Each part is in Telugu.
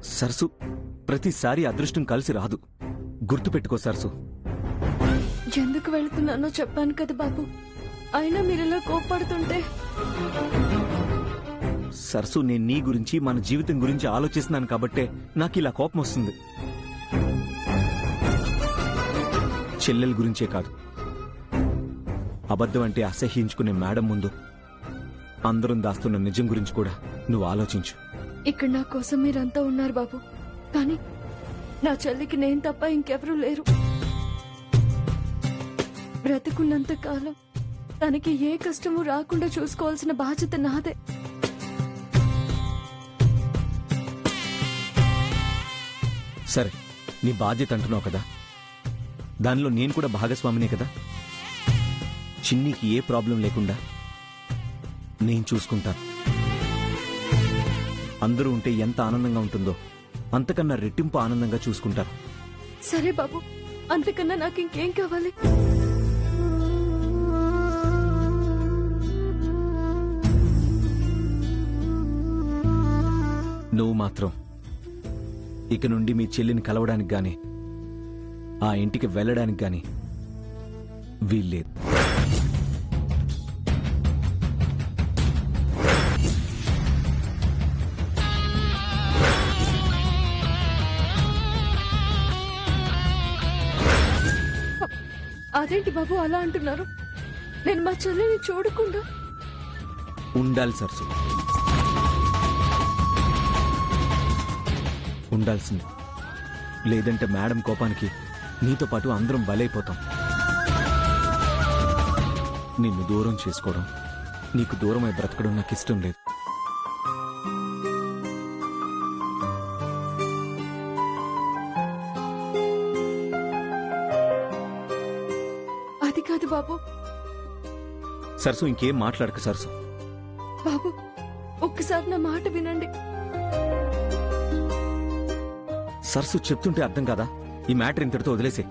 సరసు, ప్రతిసారి అదృష్టం కలిసి రాదు, గుర్తుపెట్టుకో సరసు. ఎందుకు వెళ్తున్నానో చెప్పాను కదా బాబు, అయినా మీరిలా కోప్పడుతుంటే. సరసు, నేను నీ గురించి మన జీవితం గురించి ఆలోచిస్తున్నాను కాబట్టే నాకు ఇలా కోపం వస్తుంది. చెల్లెల గురించే కాదు, అబద్ధం అంటే అసహ్యించుకునే మేడం ముందు అందరం దాస్తున్న నిజం గురించి కూడా నువ్వు ఆలోచించు. ఇక్కడ నా కోసం మీరంతా ఉన్నారు బాబు, కానీ నా చెల్లికి నేను తప్ప ఇంకెవరూ లేరు. బ్రతికున్నంత కాలం తనకి ఏ కష్టము రాకుండా చూసుకోవాల్సిన బాధ్యత నాదే. సరే, నీ బాధ్యత అంటున్నావు కదా, దానిలో నేను కూడా భాగస్వామినే కదా. చిన్నికి ఏ ప్రాబ్లం లేకుండా నేను చూసుకుంటాను. అందరూ ఉంటే ఎంత ఆనందంగా ఉంటుందో అంతకన్నా రెట్టింపు ఆనందంగా చూసుకుంటాను. సరే బాబు, అంతకన్నా నాకు ఇంకేం కావాలి? నువ్వు మాత్రం ఇక నుండి మీ చెల్లిని కలవడానికి గాని ఆ ఇంటికి వెళ్ళడానికి గాని వీల్లేదు. అదేంటి బాబు అలా అంటున్నారు? నేను మా చెల్లిని చూడకుండా ఉండాలి సరసు, ఉండాల్సింది. లేదంటే మేడం కోపానికి నీతో పాటు అందరం బలైపోతాం. నిన్ను దూరం చేసుకోవడం, నీకు దూరమై బ్రతకడం నాకు ఇష్టం లేదు. అది కాదు బాబు. సరసు, ఇంకేం మాట్లాడక సరసు. బాబు, ఒక్కసారి నా మాట వినండి. సరసు, చెప్తుంటే అర్థం కాదా? ఈ మ్యాటర్ ఇంతటితో వదిలేసే.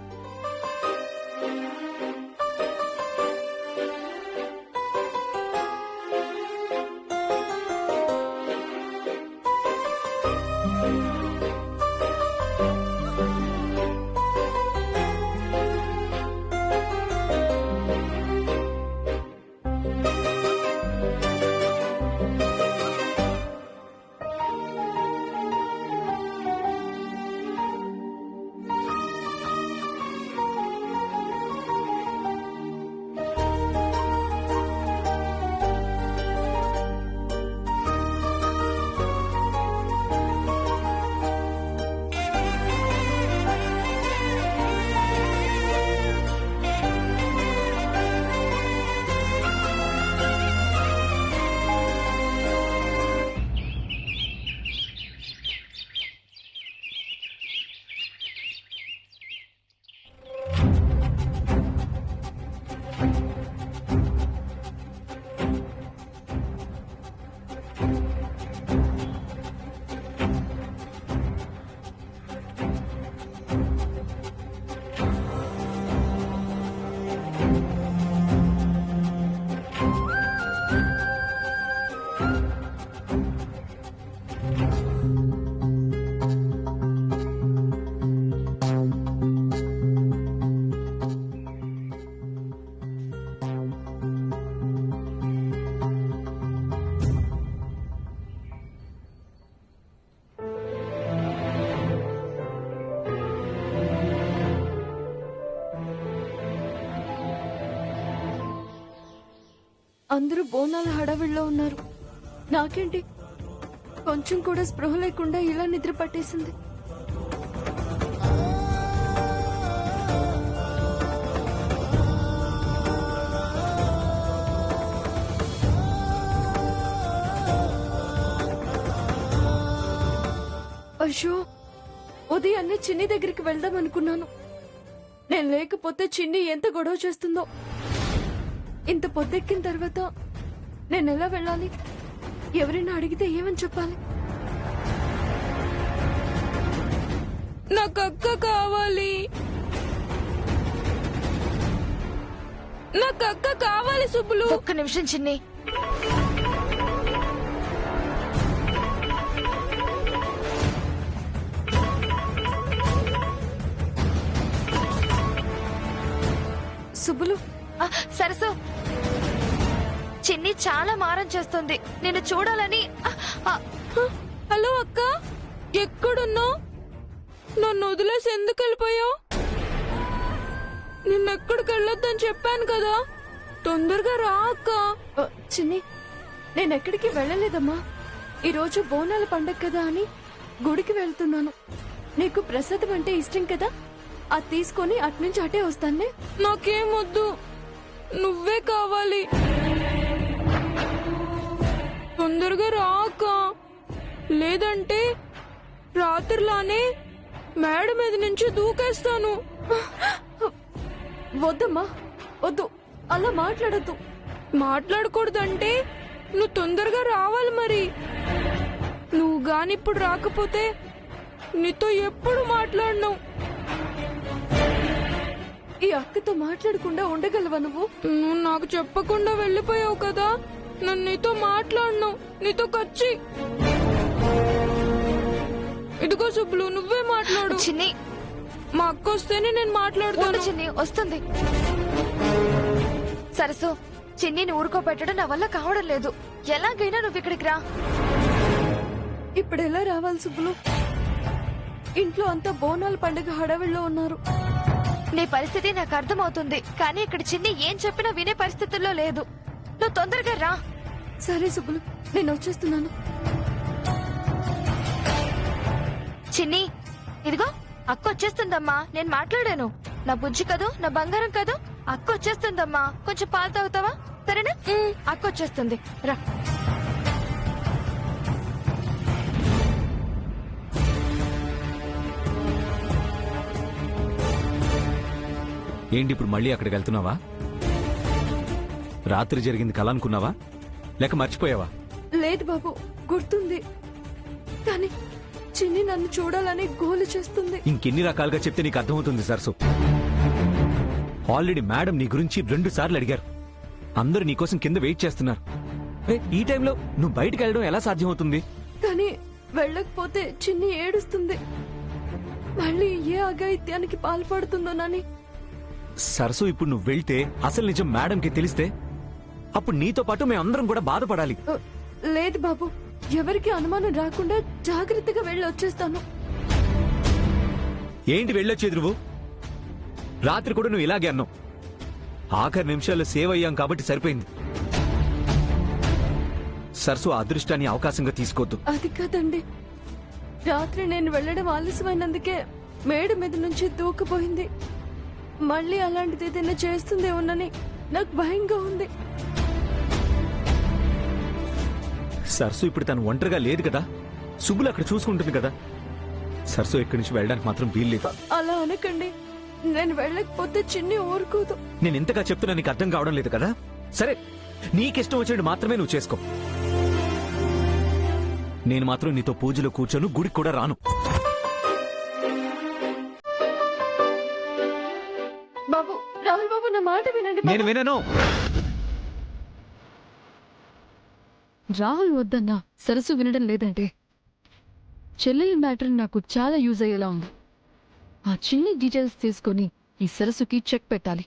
అందరూ బోనాల హడావిడిలో ఉన్నారు. నాకేంటి కొంచెం కూడా స్పృహ లేకుండా ఇలా నిద్ర పట్టేసింది. అయ్యో, ఉదయాన్నే చిన్ని దగ్గరికి వెళ్దాం అనుకున్నాను. నేను లేకపోతే చిన్ని ఎంత గొడవ చేస్తుందో. ఇంత పొద్దెక్కిన తర్వాత నేనెలా వెళ్ళాలి? ఎవరైనా అడిగితే ఏమని చెప్పాలి? నాకు అక్క కావాలి, నాకు అక్క కావాలి సుబ్బులు. ఒక్క నిమిషం చిన్ని. సుబ్బులు, ఆ, సరసు చిన్ని చాలా మారం చేస్తుంది. నిన్ను చూడాలని హలో అక్క, ఎక్కడున్నావు? నన్ను వదిలేసి ఎందుకు వెళ్ళిపోయావు? నిన్నెక్కడికి వెళ్ళొద్దని చెప్పాను కదా, తొందరగా రా అక్క. చిన్ని, నేనెక్కడికి వెళ్ళలేదమ్మా. ఈరోజు బోనాల పండగ కదా అని గుడికి వెళ్తున్నాను. నీకు ప్రసాదం అంటే ఇష్టం కదా, అది తీసుకొని అట్నుంచి అటే వస్తానే. నాకేమొద్దు, నువ్వే కావాలి. తొందరగా రా అక్క, లేదంటే రాత్రిలానే మేడ మీద నుంచి దూకేస్తాను. వద్దమ్మా, వద్దు, అలా మాట్లాడద్దు. మాట్లాడకూడదంటే నువ్వు తొందరగా రావాలి. మరి నువ్వు గాని ఇప్పుడు రాకపోతే నీతో ఎప్పుడు మాట్లాడను. ఈ అక్కతో మాట్లాడకుండా ఉండగలవా నువ్వు? నువ్వు నాకు చెప్పకుండా వెళ్ళిపోయావు కదా, నన్ను నీతో మాట్లాడను. నీతో కచ్చి. ఇదిగో సుబ్బులు, నువ్వే మాట్లాడు. చిన్ని, మా అక్క వస్తేనే నేను మాట్లాడుతాను. చిన్ని వస్తుంది. సరసు, చిన్నిని ఊరుకోబెట్టడం నా వల్ల కావడం లేదు. ఎలాగైనా నువ్వు ఇక్కడికి రా. ఇప్పుడు ఎలా రావాలి సుబ్బులు? ఇంట్లో అంతా బోనాల పండుగ హడావిడిలో ఉన్నారు. నీ పరిస్థితి నాకు అర్థమవుతుంది, కానీ ఇక్కడ చిన్ని ఏం చెప్పినా వినే పరిస్థితుల్లో లేదు. నువ్వు తొందరగా రా. సరే సుబ్బులు, నేను వచ్చేస్తున్నాను. చిన్ని, ఇదిగో అక్క వచ్చేస్తుందమ్మా. నేను మాట్లాడాను. నా బుజ్జి కదూ, నా బంగారం కదూ. అక్క వచ్చేస్తుందమ్మా. కొంచెం పాలు తాగుతావా? సరేనా? అక్క వచ్చేస్తుంది, రా. ఏంటి ఇప్పుడు మళ్ళీ అక్కడికి వెళ్తున్నావా? రాత్రి జరిగింది కల అనుకున్నావా, లేక మర్చిపోయావా? లేదు బాబు, గుర్తుంది. కానీ చిన్ని నన్ను చూడాలని గోలు చేస్తుంది. ఇంకెన్ని రకాలుగా చెప్తే నీకు అర్థమవుతుంది సరసు? ఆల్రెడీ మేడం నీ గురించి 2 సార్లు అడిగారు. అందరూ నీకోసం కింద వెయిట్ చేస్తున్నారు. ఈ టైంలో నువ్వు బయటికి వెళ్ళడం ఎలా సాధ్యమవుతుంది? కానీ వెళ్ళకపోతే చిన్ని ఏడుస్తుంది. మళ్ళీ ఏ అఘాయిత్యానికి పాల్పడుతుందోనని. సరసు, ఇప్పుడు నువ్వు వెళ్తే అసలు నిజం మేడంకి తెలిస్తే అప్పుడు నీతో పాటు మేమందరం కూడా బాధపడాలి. లేదు బాబు, ఎవరికి అనుమానం రాకుండా జాగ్రత్తగా వెళ్ళి వచ్చేస్తాను. ఏంటి వెళ్ళొచ్చేది నువ్వు? రాత్రి కూడా నువ్వు ఇలాగే అన్నావు. ఆఖరి నిమిషాల్లో సేవ్ అయ్యాం కాబట్టి సరిపోయింది. సరసు, ఆ అదృష్టాన్ని అవకాశంగా తీసుకోవద్దు. అది కాదండి, రాత్రి నేను వెళ్ళడం ఆలస్యమైనందుకే మేడ మీద నుంచి దూకపోయింది. మళ్ళీ అలాంటిది ఏదైనా చేస్తుందేమోనని నాకు భయంగా ఉంది. సరసు, ఇప్పుడు తను ఒంటరిగా లేదు కదా, సుబ్బులు అక్కడ చూసుకుంటుంది కదా. సరసు ఇక్కడి నుంచి వెళ్ళడానికి మాత్రం వీల్లేదు. అలా అనకండి, నేను వెళ్ళకపోతే చిన్ని ఊరుకోదు. నేను ఇంతగా చెప్తున్నా నీకు అర్థం కావడం లేదు కదా. సరే, నీకిష్టం వచ్చినట్టు మాత్రమే నువ్వు చేసుకో. నేను మాత్రం నీతో పూజలో కూర్చొని గుడికి కూడా రాను. బాబు, రాహుల్ బాబు, నా మాట వినండి. నేను వినను. రాహుల్ వద్దన్నా సరస్సు వినడం లేదంటే చెల్లెలి మ్యాటర్ నాకు చాలా యూజ్ అయ్యేలా ఉంది. ఆ చిన్ని డీటెయిల్స్ తీసుకొని ఈ సరస్సుకి చెక్ పెట్టాలి.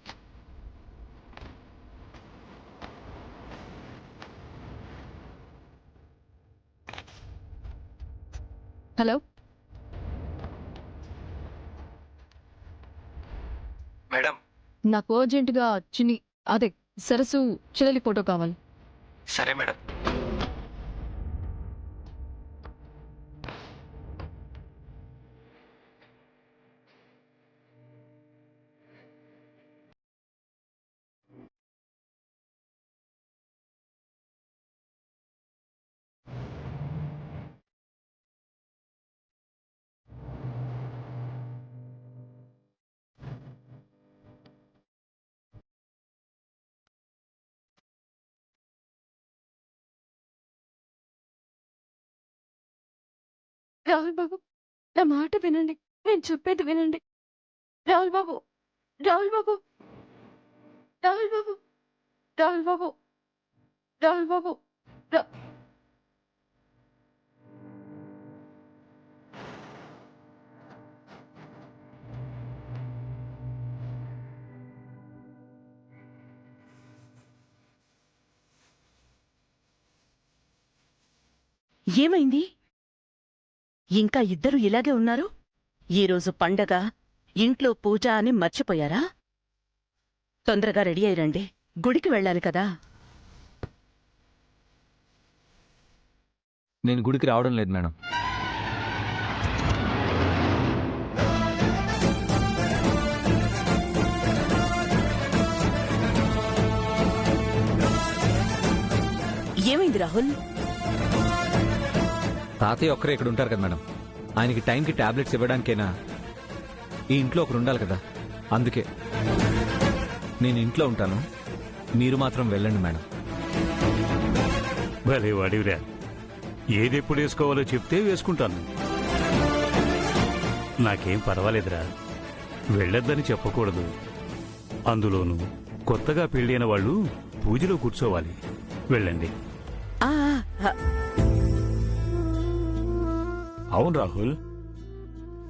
హలో మేడం, నాకు అర్జెంటుగా చిన్ని అదే సరస్సు చెల్లెలి ఫోటో కావాలి. సరే మేడం. రాహుల్ బాబు, నా మాట వినండి, నేను చెప్పేది వినండి. రాహుల్ బాబు, రాహుల్ బాబు, రాహుల్ బాబు, రాహుల్ బాబు, రాహుల్ బాబు, ఏమైంది? ఇంకా ఇద్దరు ఇలాగే ఉన్నారు? ఈరోజు పండగ, ఇంట్లో పూజ అని మర్చిపోయారా? తొందరగా రెడీ అయి రండి, గుడికి వెళ్ళాలి కదా. నేను గుడికి రావడం లేదు మేడం. ఏమైంది రాహుల్? తాతయ్య ఒక్కరే ఇక్కడ ఉంటారు కదా మేడం. ఆయనకి టైంకి టాబ్లెట్స్ ఇవ్వడానికైనా ఈ ఇంట్లో ఒకరు ఉండాలి కదా. అందుకే నేను ఇంట్లో ఉంటాను, మీరు మాత్రం వెళ్ళండి మేడం. భలే వాడివిరా, ఏదెప్పుడు వేసుకోవాలో చెప్తే వేసుకుంటాను. నాకేం పర్వాలేదురా, వెళ్ళొద్దని చెప్పకూడదు. అందులోనూ కొత్తగా పెళ్ళైన వాళ్ళు పూజలో కూర్చోవాలి. వెళ్ళండి. ఆ, ఆ, అవును రాహుల్,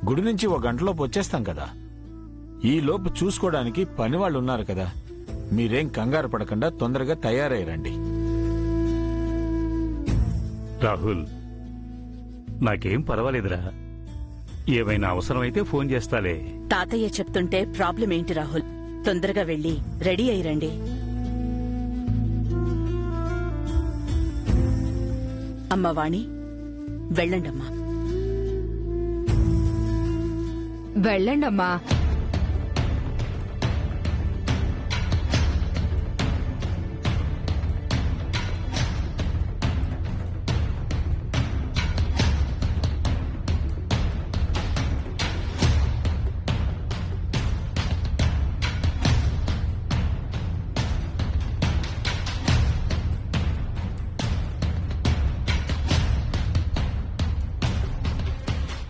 గుడి నుంచి 1 గంటలోపు వచ్చేస్తాం కదా. ఈ లోపు చూసుకోవడానికి పనివాళ్ళు ఉన్నారు కదా. మీరేం కంగారు పడకుండా తొందరగా తయారయ్యండి. రాహుల్, నాకేం పర్వాలేదురా, ఏమైనా అవసరమైతే ఫోన్ చేస్తాలే. తాతయ్య చెప్తుంటే ప్రాబ్లం ఏంటి రాహుల్? తొందరగా వెళ్ళి రెడీ అయి రండి. అమ్మ వాణి, వెళ్ళండమ్మా. వెళ్ళండమ్మా.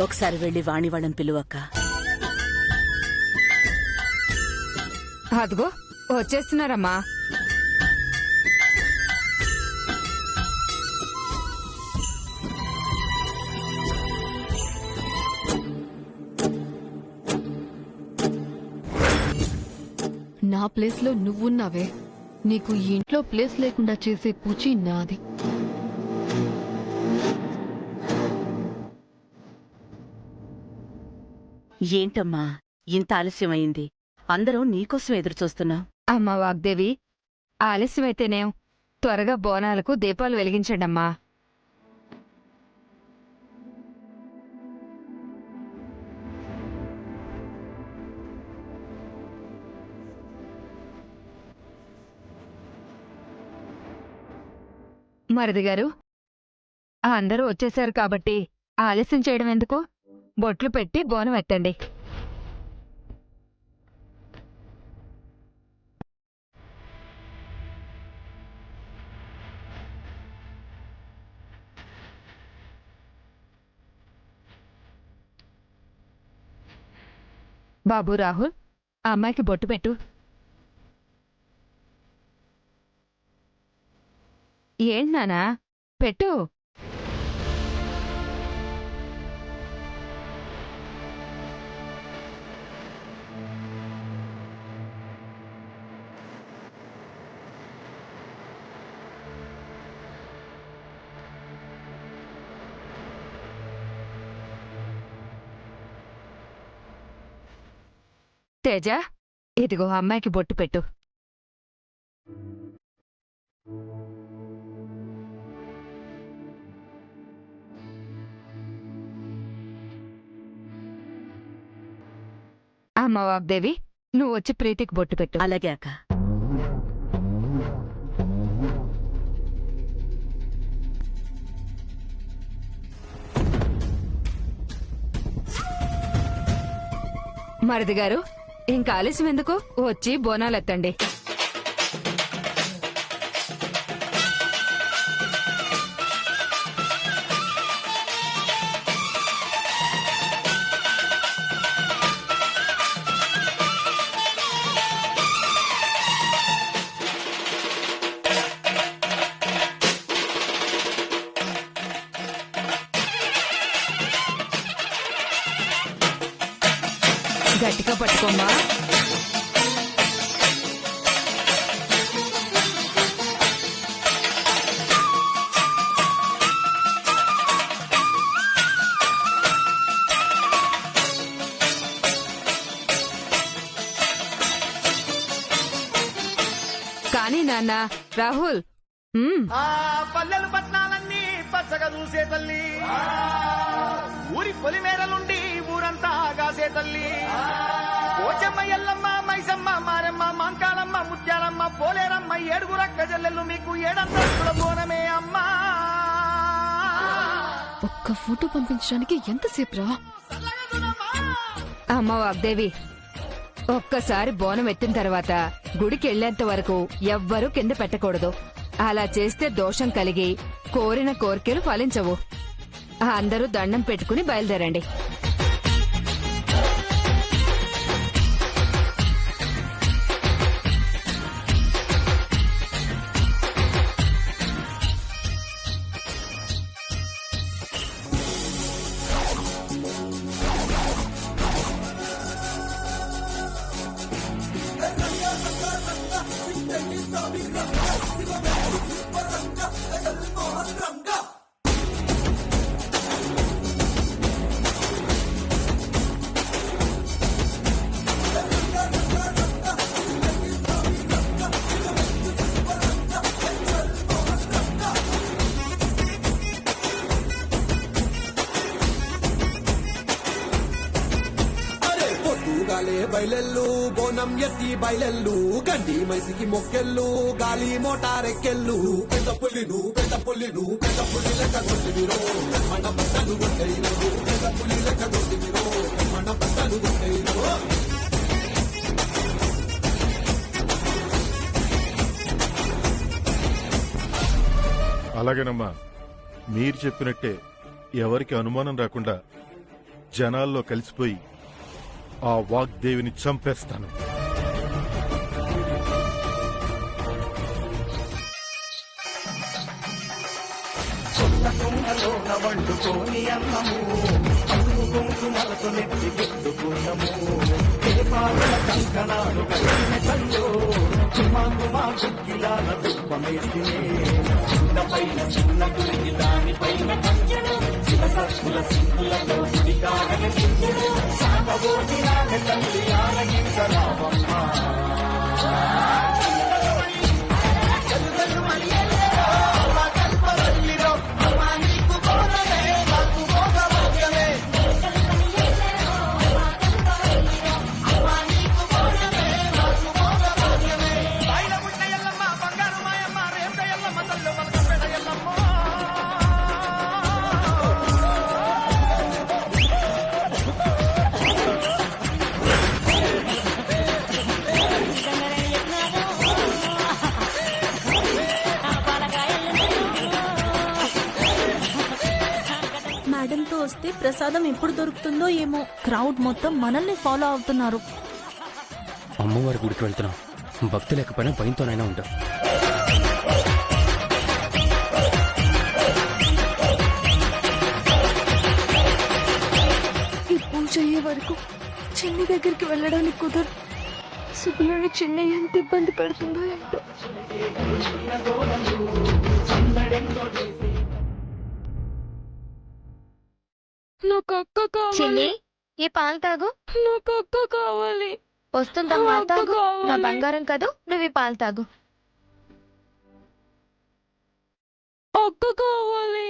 ఒకసారి వెళ్ళి వాణి వాళ్ళని పిలువక్క. అదిగో వచ్చేస్తున్నారమ్మా. నా ప్లేస్లో నువ్వున్నావే, నీకు ఈ ఇంట్లో ప్లేస్ లేకుండా చేసే పూచి నాది. ఏంటమ్మా ఇంత ఆలస్యమైంది? అందరం నీకోసం ఎదురుచూస్తున్నాం. అమ్మా వాగ్దేవి, ఆలస్యమైతేనేం, త్వరగా బోనాలకు దీపాలు వెలిగించండమ్మా. మరిది గారు, అందరూ వచ్చేశారు కాబట్టి ఆలస్యం చేయడం ఎందుకు? బొట్లు పెట్టి బోనం ఎత్తండి. బాబు రాహుల్, ఆ అమ్మాయికి బొట్టు పెట్టు. ఏంటి నానా, పెట్టు. తేజ, ఇదిగో అమ్మాయికి బొట్టు పెట్టు. అమ్మ వాగ్దేవి, నువ్వు వచ్చి ప్రీతికి బొట్టు పెట్టు. అలాగే అక్క. మరిది గారు, ఇంకా ఆలస్యం ఎందుకు? వచ్చి బోనాలెత్తండి. గట్టిగా పట్టుకోమ్మా. నాన్న రాహుల్ పల్లెలు పట్నాలన్నీ పచ్చగా చూసే తల్లి, ఊరి పొలిమేరలుండి ఊరంతా కాసే తల్లి. పోచమ్మ, ఎల్లమ్మ, మైసమ్మ, మారెమ్మ, మాంకాలమ్మ, ముత్యాలమ్మ, పోలేరమ్మ, ఏడుగురక్క చెల్లెళ్ళు మీకు ఏడంతస్తుల బోనమే అమ్మా. ఒక్క ఫోటో పంపించడానికి ఎంతసేపు రా? అమ్మ వాగ్దేవి, ఒక్కసారి బోనం ఎత్తిన తర్వాత గుడికి వెళ్లేంత వరకు ఎవ్వరూ కింద పెట్టకూడదు. అలా చేస్తే దోషం కలిగి కోరిన కోరికలు ఫలించవు. అందరూ దండం పెట్టుకుని బయలుదేరండి. గాలే బయలెల్లు బోనం ఎత్తి బయలెల్లు గండి మైసికి మొక్కెళ్ళు గాలి మోటారెక్కెళ్ళు పెద్ద పుల్లిను పెద్ద పుల్లిను పెద్ద పుల్లి లెక్క కొట్టివిరో మన బట్టలు కొట్టయిరో పెద్ద పుల్లి లెక్క కొట్టివిరో మన బట్టలు కొట్టయిరో. అలాగేనమ్మా, మీరు చెప్పినట్టే ఎవరికి అనుమానం రాకుండా జనాల్లో కలిసిపోయి ఆ వాగ్దేవిని చంపేస్తాను. వండుకోని అన్నము పసుపు కుంకుమలతో నెట్టి పెట్టుకున్నాము, కంకణాలు కలిగిన కల్లో కుమాకుమా గుగ్గిలాల దుప్పమేసినే, పైన చిన్న గురికి దానిపైన కంచెడు శివసత్తుల సింధులతో గుడికాగని సింధుడు సాగబోసిన తల్లి ఆలగించరావమ్మా. మేడంతో వస్తే ప్రసాదం ఎప్పుడు దొరుకుతుందో ఏమో. క్రౌడ్ మొత్తం మనల్ని ఫాలో అవుతున్నారు. అమ్మవారి గుడికి వెళ్తున్నాం, భక్తి లేకపోయినా భయంతోనైనా ఉంటాం. ఈ పూజ అయ్యే వరకు చిన్ని దగ్గరికి వెళ్ళడానికి కుదరదు. సుబ్బులని చిన్ని ఎంత ఇబ్బంది పెడుతుందో ఏంటో. నాకు అక్క కావాలి. ఈ పాలు తాగు. నాకు అక్క కావాలి. వస్తుందమ్మా, అక్క తాగు. కావాలి. నా బంగారం కదూ, నువ్వు ఈ పాలు తాగు. అక్క కావాలి.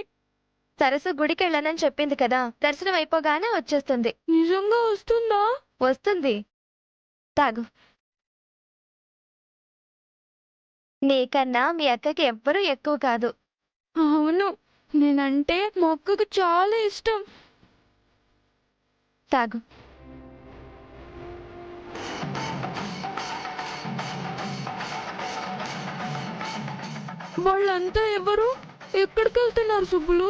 సరస్సు గుడికి వెళ్ళానని చెప్పింది కదా, దర్శనం అయిపోగానే వచ్చేస్తుంది. నిజంగా వస్తుందా? వస్తుంది, తాగు. నీకన్నా మీ అక్కకి ఎవ్వరూ ఎక్కువ కాదు. అవును, నేనంటే మా అక్కకు చాలా ఇష్టం. తాగు. వాళ్ళంతా ఎవరు? ఎక్కడికి వెళ్తున్నారు సుబ్బులు?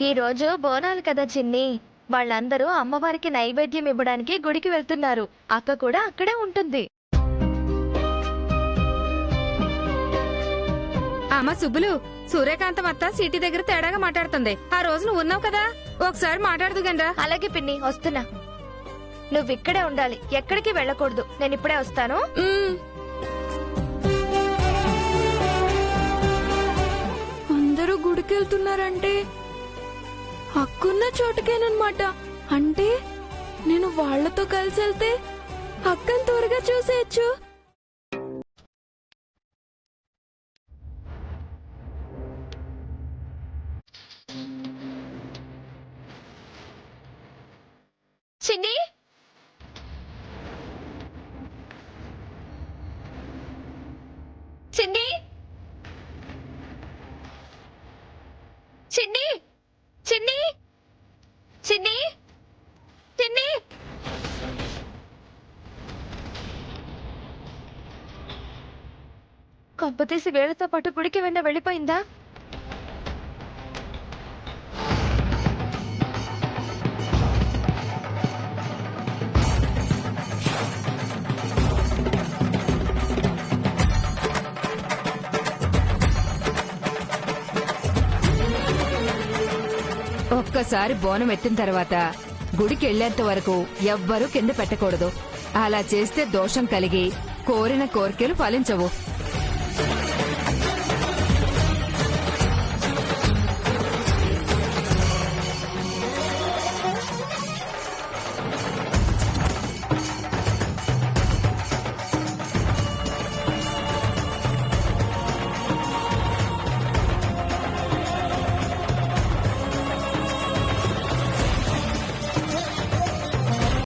ఈ రోజు బోనాలు కదా చిన్ని, వాళ్ళందరూ అమ్మవారికి నైవేద్యం ఇవ్వడానికి గుడికి వెళ్తున్నారు. అక్క కూడా అక్కడే ఉంటుంది. అమ్మ సుబ్బులు, సూర్యకాంతం అత్త సిటీ దగ్గర తేడాగా మాట్లాడుతుంది. ఆ రోజు నువ్వు ఉన్నావు కదా, ఒకసారి మాట్లాడదు గండ్రా. అలాగే పిన్ని, వస్తున్నా. నువ్వు ఇక్కడే ఉండాలి, ఎక్కడికి వెళ్ళకూడదు. నేను ఇప్పుడే వస్తాను. అందరూ గుడికి వెళ్తున్నారంటే అక్కున్న చోటుకేనమాట. అంటే నేను వాళ్లతో కలిసి వెళ్తే అక్కని త్వరగా చూసేయచ్చు. చిన్ని చిన్ని చిన్ని చిన్ని చిన్ని చిన్ని కొంపతీసి వేళతో పాటు గుడికి వెళ్ళిపోయిందా? ఒక్కసారి బోనం ఎత్తిన తర్వాత గుడికి వెళ్లేంత వరకు ఎవ్వరూ కింద పెట్టకూడదు. అలా చేస్తే దోషం కలిగి కోరిన కోరికలు ఫలించవు.